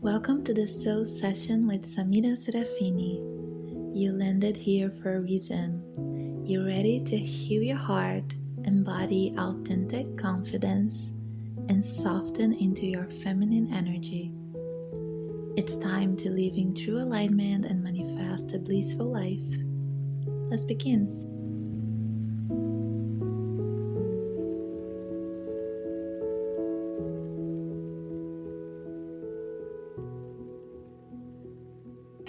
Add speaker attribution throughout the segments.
Speaker 1: Welcome to the Soul Session with Samira Serafini. You landed here for a reason. You're ready to heal your heart, embody authentic confidence, and soften into your feminine energy. It's time to live in true alignment and manifest a blissful life. Let's begin.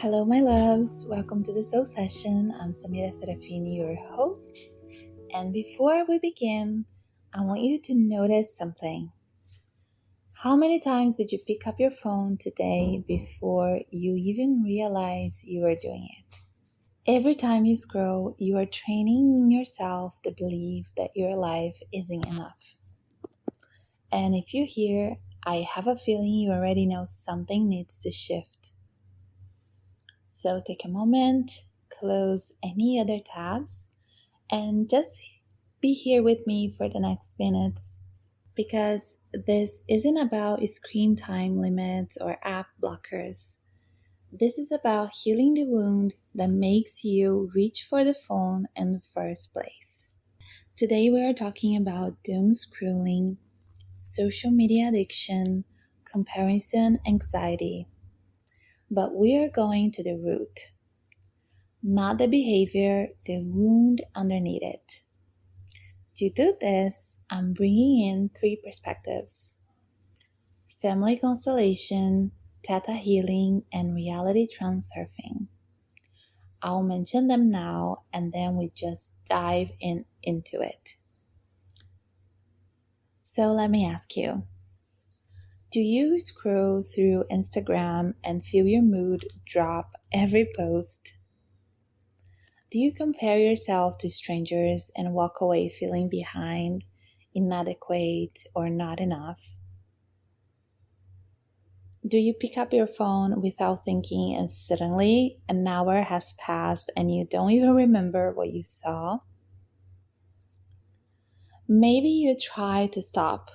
Speaker 1: Hello, my loves. Welcome to the Soul Session. I'm Samira Serafini, your host. And before we begin, I want you to notice something. How many times did you pick up your phone today before you even realize you were doing it? Every time you scroll, you are training in yourself the belief that your life isn't enough. And if you're here, I have a feeling you already know something needs to shift. So take a moment, close any other tabs, and just be here with me for the next minutes, because this isn't about screen time limits or app blockers. This is about healing the wound that makes you reach for the phone in the first place. Today we are talking about doom scrolling, social media addiction, comparison anxiety. But we are going to the root. Not the behavior, the wound underneath it. To do this, I'm bringing in 3 perspectives: family constellation, theta healing, and reality transurfing. I'll mention them now and then we just dive into it. So let me ask you, do you scroll through Instagram and feel your mood drop every post? Do you compare yourself to strangers and walk away feeling behind, inadequate, or not enough? Do you pick up your phone without thinking and suddenly an hour has passed and you don't even remember what you saw? Maybe you try to stop,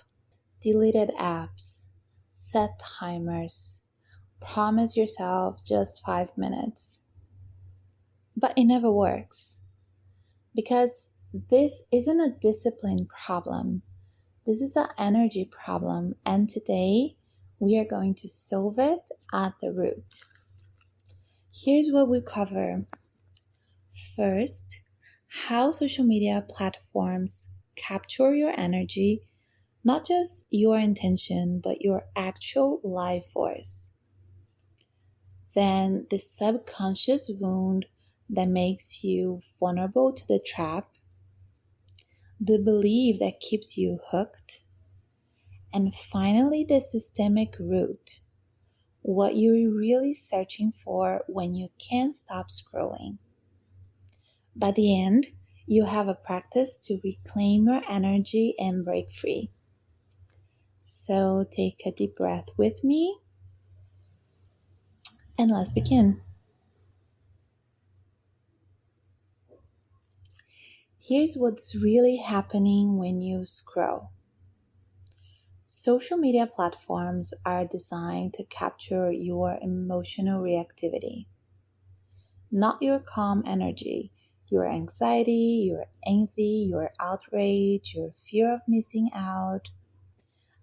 Speaker 1: deleted apps, set timers, promise yourself just 5 minutes. But it never works, because this isn't a discipline problem. This is an energy problem, and today we are going to solve it at the root. Here's what we cover. First, how social media platforms capture your energy, not just your intention, but your actual life force. Then, the subconscious wound that makes you vulnerable to the trap, the belief that keeps you hooked, and finally the systemic root, what you're really searching for when you can't stop scrolling. By the end, you have a practice to reclaim your energy and break free. So take a deep breath with me and let's begin. Here's what's really happening when you scroll. Social media platforms are designed to capture your emotional reactivity, not your calm energy, your anxiety, your envy, your outrage, your fear of missing out,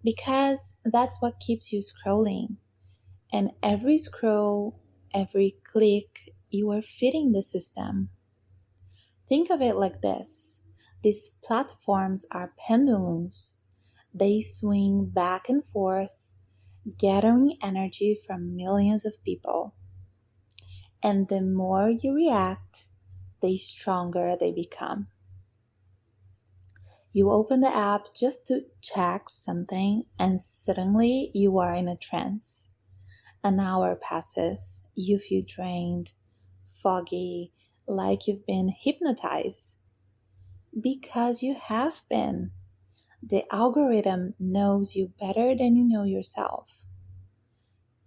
Speaker 1: because that's what keeps you scrolling. And every scroll, every click, you are feeding the system. Think of it like this. These platforms are pendulums. They swing back and forth, gathering energy from millions of people. And the more you react, the stronger they become. You open the app just to check something, and suddenly you are in a trance. An hour passes, you feel drained, foggy, like you've been hypnotized. Because you have been. The algorithm knows you better than you know yourself.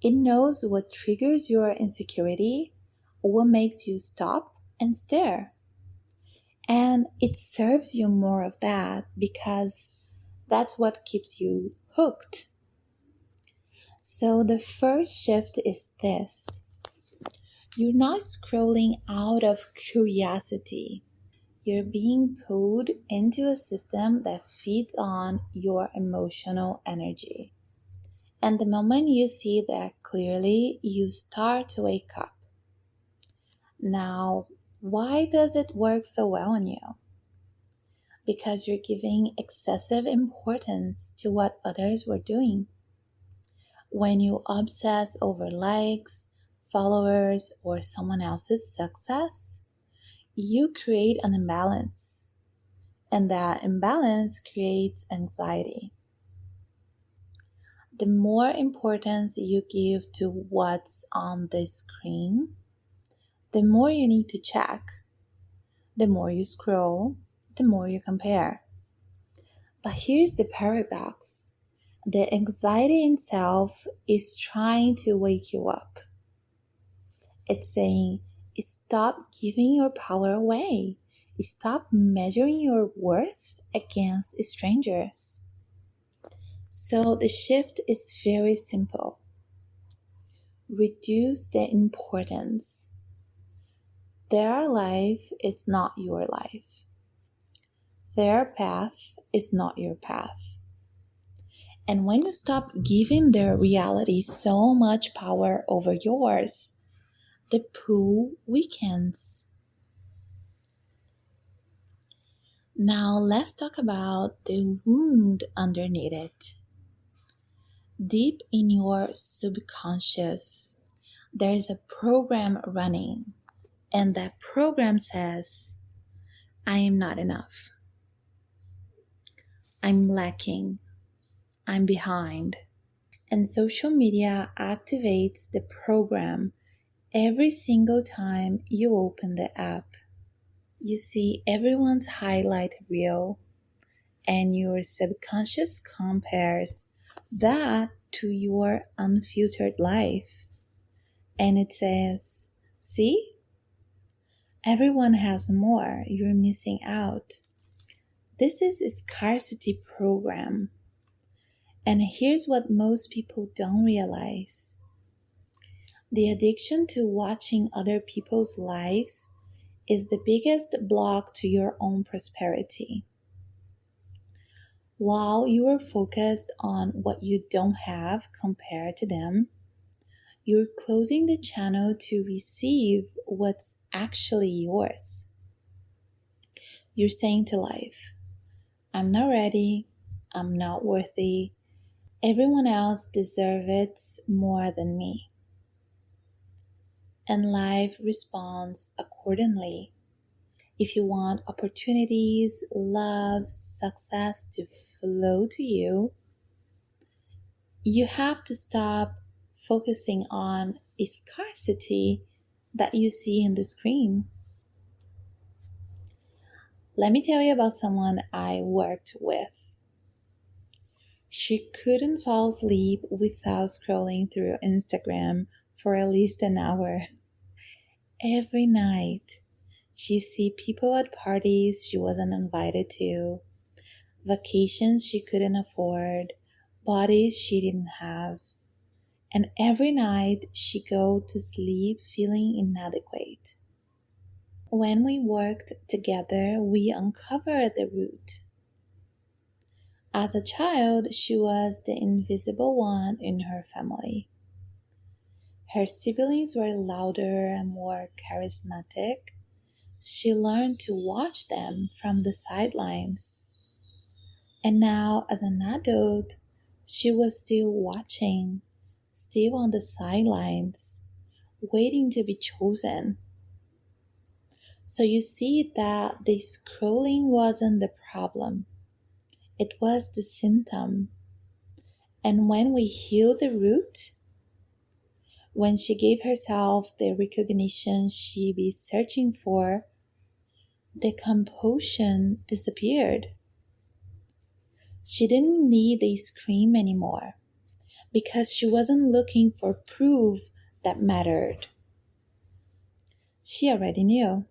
Speaker 1: It knows what triggers your insecurity, what makes you stop and stare. And it serves you more of that because that's what keeps you hooked. So the first shift is this: you're not scrolling out of curiosity. You're being pulled into a system that feeds on your emotional energy. And the moment you see that clearly, you start to wake up. Now, why does it work so well on you? Because you're giving excessive importance to what others were doing. When you obsess over likes, followers, or someone else's success, you create an imbalance. And that imbalance creates anxiety. The more importance you give to what's on the screen, the more you need to check. The more you scroll, the more you compare. But here's the paradox: the anxiety itself is trying to wake you up. It's saying, stop giving your power away. Stop measuring your worth against strangers. So the shift is very simple. Reduce the importance. Their life is not your life. Their path is not your path. And when you stop giving their reality so much power over yours, the pull weakens. Now let's talk about the wound underneath it. Deep in your subconscious, there is a program running, and that program says, I am not enough. I'm lacking. I'm behind. And social media activates the program every single time you open the app. You see everyone's highlight reel, and your subconscious compares that to your unfiltered life. And it says, see? Everyone has more. You're missing out. This is a scarcity program. And here's what most people don't realize. The addiction to watching other people's lives is the biggest block to your own prosperity. While you are focused on what you don't have compared to them, you're closing the channel to receive what's actually yours. You're saying to life, I'm not ready, I'm not worthy, everyone else deserves it more than me. And life responds accordingly. If you want opportunities, love, success to flow to you, you have to stop focusing on a scarcity that you see in the screen. Let me tell you about someone I worked with. She couldn't fall asleep without scrolling through Instagram for at least an hour. Every night, she'd see people at parties she wasn't invited to, vacations she couldn't afford, bodies she didn't have. And every night she'd go to sleep feeling inadequate. When we worked together, we uncovered the root. As a child, she was the invisible one in her family. Her siblings were louder and more charismatic. She learned to watch them from the sidelines. And now, as an adult, she was still watching, still on the sidelines, waiting to be chosen. So you see that the scrolling wasn't the problem. It was the symptom. And when we heal the root, when she gave herself the recognition she'd be searching for, the compulsion disappeared. She didn't need a scream anymore because she wasn't looking for proof that mattered. She already knew.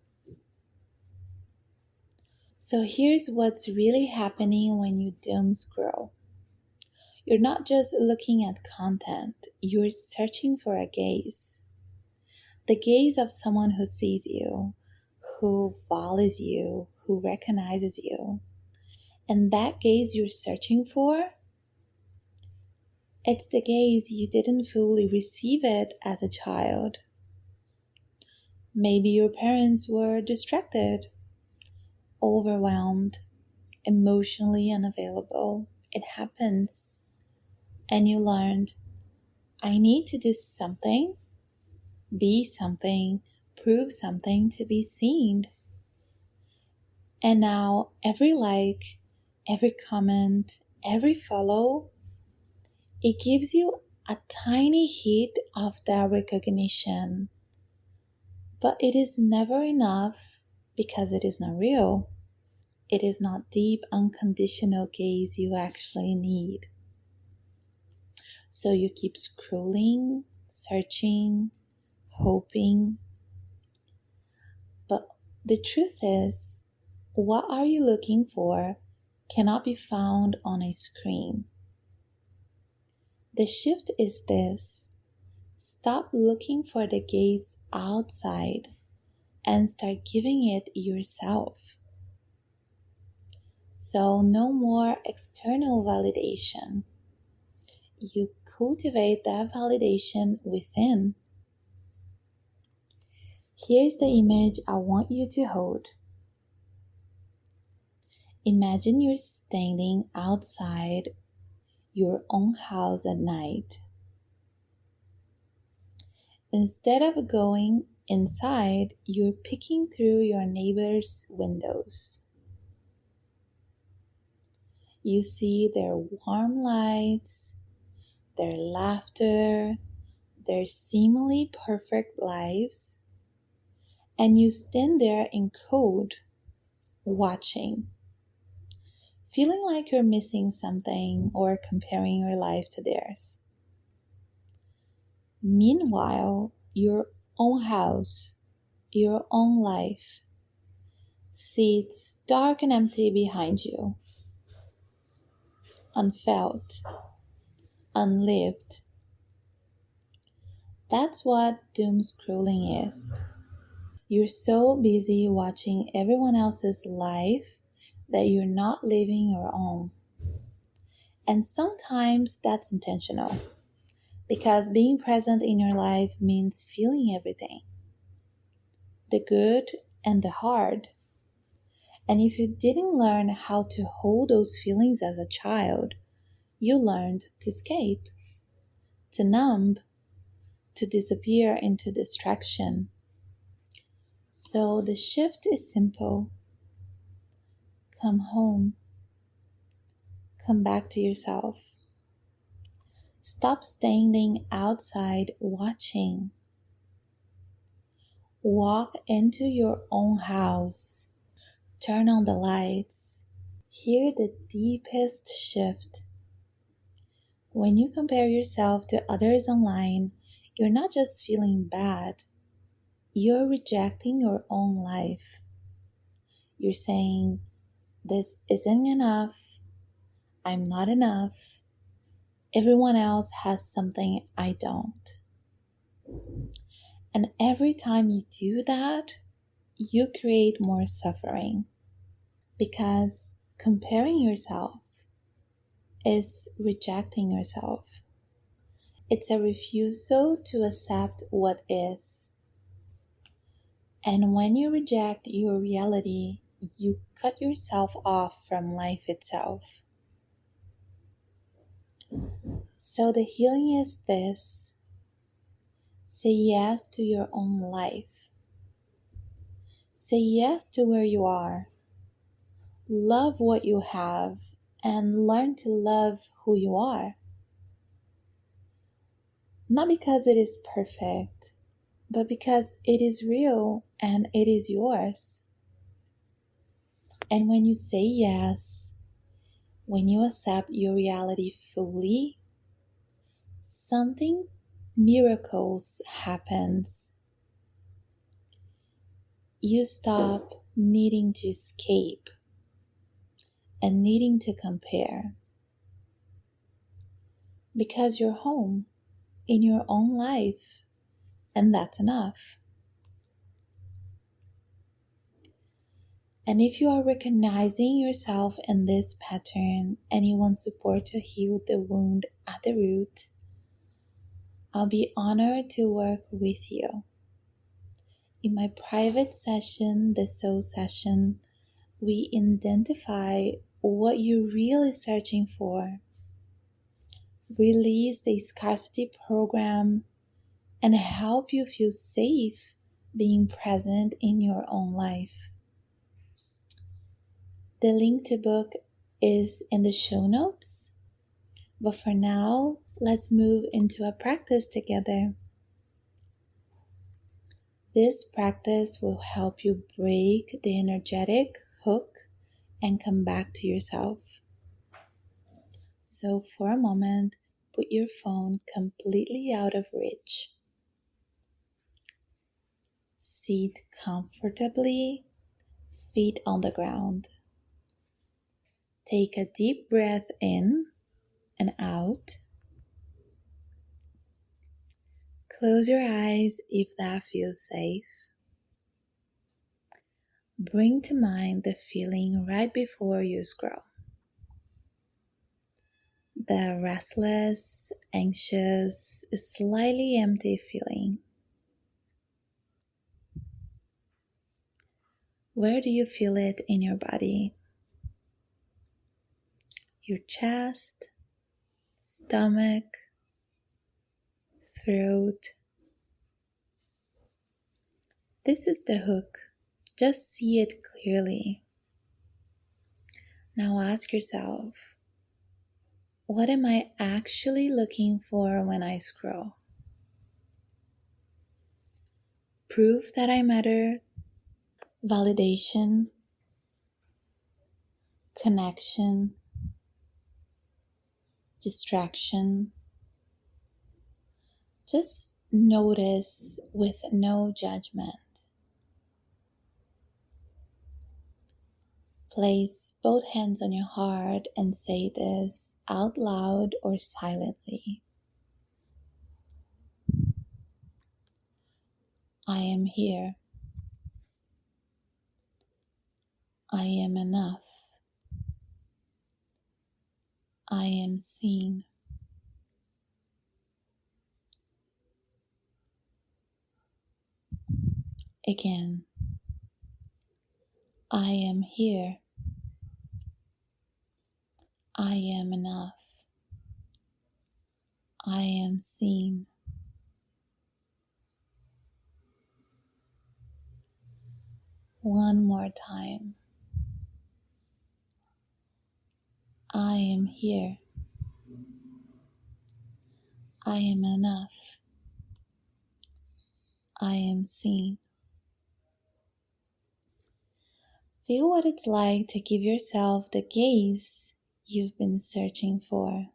Speaker 1: So here's what's really happening when you doom scroll. You're not just looking at content, you're searching for a gaze. The gaze of someone who sees you, who values you, who recognizes you. And that gaze you're searching for, it's the gaze you didn't fully receive it as a child. Maybe your parents were distracted, overwhelmed, emotionally unavailable. It happens. And you learned, I need to do something, be something, prove something to be seen. And now every like, every comment, every follow, it gives you a tiny hit of that recognition. But it is never enough because it is not real. It is not deep, unconditional gaze you actually need. So you keep scrolling, searching, hoping. But the truth is, what are you looking for cannot be found on a screen. The shift is this. Stop looking for the gaze outside and start giving it yourself. So no more external validation. You cultivate that validation within. Here's the image I want you to hold. Imagine you're standing outside your own house at night. Instead of going inside, you're peeking through your neighbor's windows. You see their warm lights, their laughter, their seemingly perfect lives, and you stand there in cold, watching, feeling like you're missing something or comparing your life to theirs. Meanwhile, your own house, your own life, sits dark and empty behind you, unfelt, unlived. That's what doom scrolling is. You're so busy watching everyone else's life that you're not living your own. And sometimes that's intentional, because being present in your life means feeling everything, the good and the hard. And if you didn't learn how to hold those feelings as a child, you learned to escape, to numb, to disappear into distraction. So the shift is simple. Come home. Come back to yourself. Stop standing outside watching. Walk into your own house. Turn on the lights. Hear the deepest shift. When you compare yourself to others online, you're not just feeling bad. You're rejecting your own life. You're saying, this isn't enough. I'm not enough. Everyone else has something I don't. And every time you do that, you create more suffering. Because comparing yourself is rejecting yourself. It's a refusal to accept what is. And when you reject your reality, you cut yourself off from life itself. So the healing is this. Say yes to your own life. Say yes to where you are. Love what you have and learn to love who you are. Not because it is perfect, but because it is real and it is yours. And when you say yes, when you accept your reality fully, something miracles happens. You stop needing to escape and needing to compare. because you're home in your own life, and that's enough. And if you are recognizing yourself in this pattern and you want support to heal the wound at the root, I'll be honored to work with you. In my private session, the soul session, we identify what you're really searching for, release the scarcity program, and help you feel safe being present in your own life. The link to book is in the show notes, but for now, let's move into a practice together. This practice will help you break the energetic hook and come back to yourself. So for a moment, put your phone completely out of reach. Sit comfortably, feet on the ground. Take a deep breath in and out. Close your eyes if that feels safe. Bring to mind the feeling right before you scroll. The restless, anxious, slightly empty feeling. Where do you feel it in your body? Your chest, stomach, throat. This is the hook. Just see it clearly. Now ask yourself, what am I actually looking for when I scroll? Proof that I matter, validation, connection, distraction. Just notice with no judgment. Place both hands on your heart and say this out loud or silently. I am here. I am enough. I am seen. Again, I am here. I am enough. I am seen. One more time. I am here. I am enough. I am seen. Feel what it's like to give yourself the gaze you've been searching for.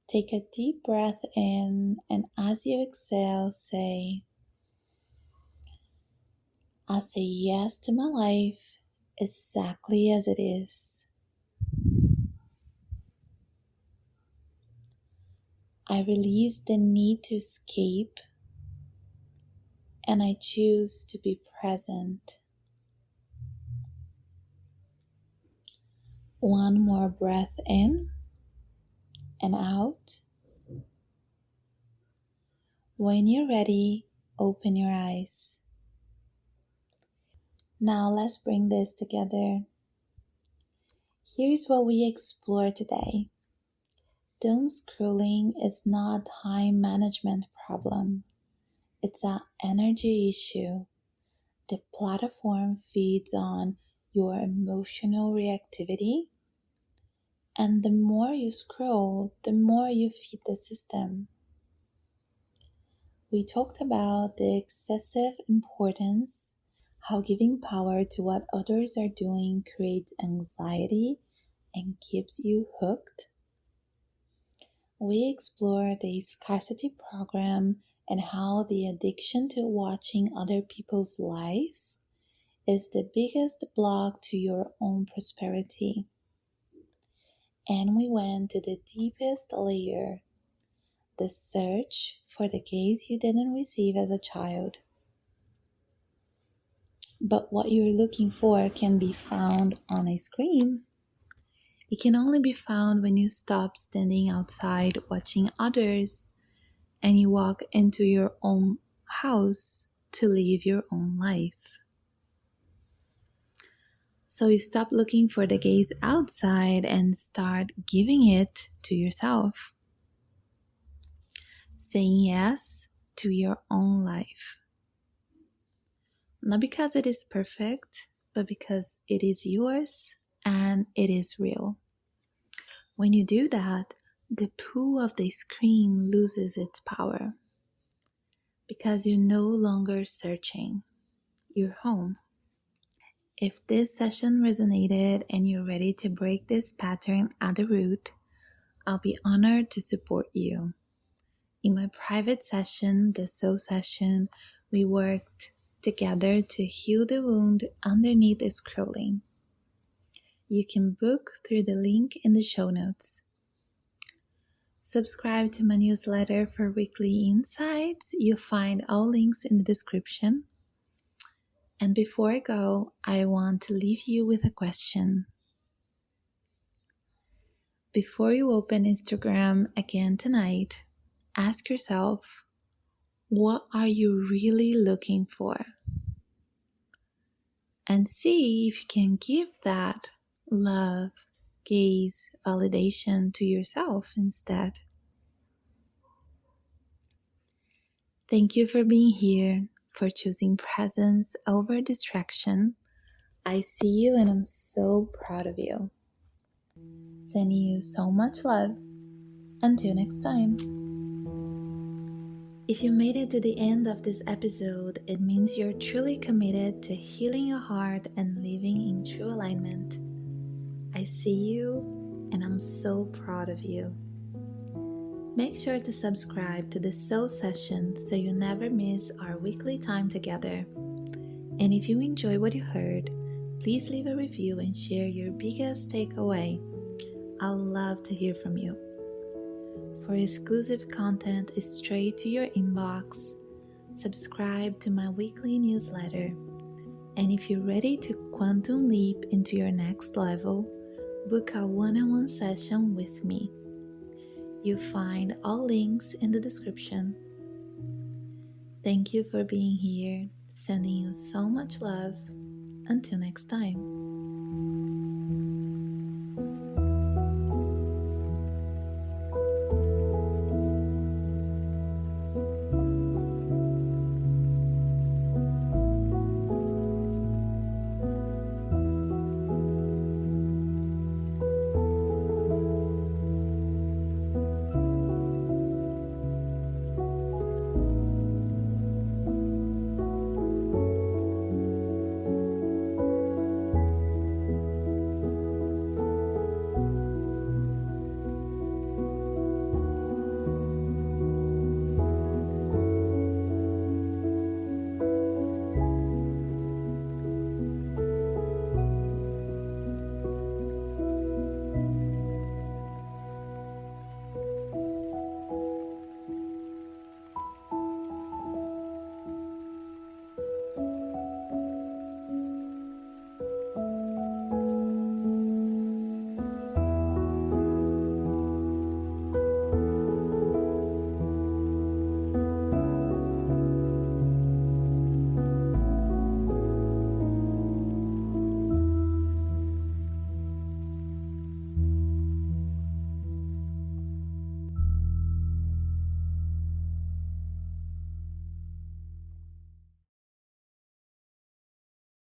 Speaker 1: Take a deep breath in, and as you exhale, say, I say yes to my life exactly as it is. I release the need to escape, and I choose to be present. One more breath in and out. When you're ready, open your eyes. Now let's bring this together. Here's what we explore today. Doom scrolling is not a time management problem. It's an energy issue. The platform feeds on your emotional reactivity, and the more you scroll, the more you feed the system. We talked about the excessive importance, how giving power to what others are doing creates anxiety and keeps you hooked. We explore the scarcity program and how the addiction to watching other people's lives is the biggest block to your own prosperity. and we went to the deepest layer, the search for the gaze you didn't receive as a child. But what you're looking for can be found on a screen. It can only be found when you stop standing outside watching others and you walk into your own house to live your own life. So you stop looking for the gaze outside and start giving it to yourself. Saying yes to your own life. Not because it is perfect, but because it is yours and it is real. When you do that, the pull of the scream loses its power because you're no longer searching. You're home. If this session resonated and you're ready to break this pattern at the root, I'll be honored to support you. In my private session, the soul session, we worked together to heal the wound underneath the scrolling. You can book through the link in the show notes. Subscribe to my newsletter for weekly insights. You'll find all links in the description. And before I go, I want to leave you with a question. Before you open Instagram again tonight, ask yourself, what are you really looking for? And see if you can give that love, gaze, validation to yourself instead. Thank you for being here, for choosing presence over distraction. I see you and I'm so proud of you. Sending you so much love. Until next time. If you made it to the end of this episode, it means you're truly committed to healing your heart and living in true alignment. I see you and I'm so proud of you. Make sure to subscribe to the Soul Session so you never miss our weekly time together. And if you enjoy what you heard, please leave a review and share your biggest takeaway. I'd love to hear from you. For exclusive content straight to your inbox, subscribe to my weekly newsletter. And if you're ready to quantum leap into your next level, book a one-on-one session with me. You'll find all links in the description. Thank you for being here. Sending you so much love. Until next time.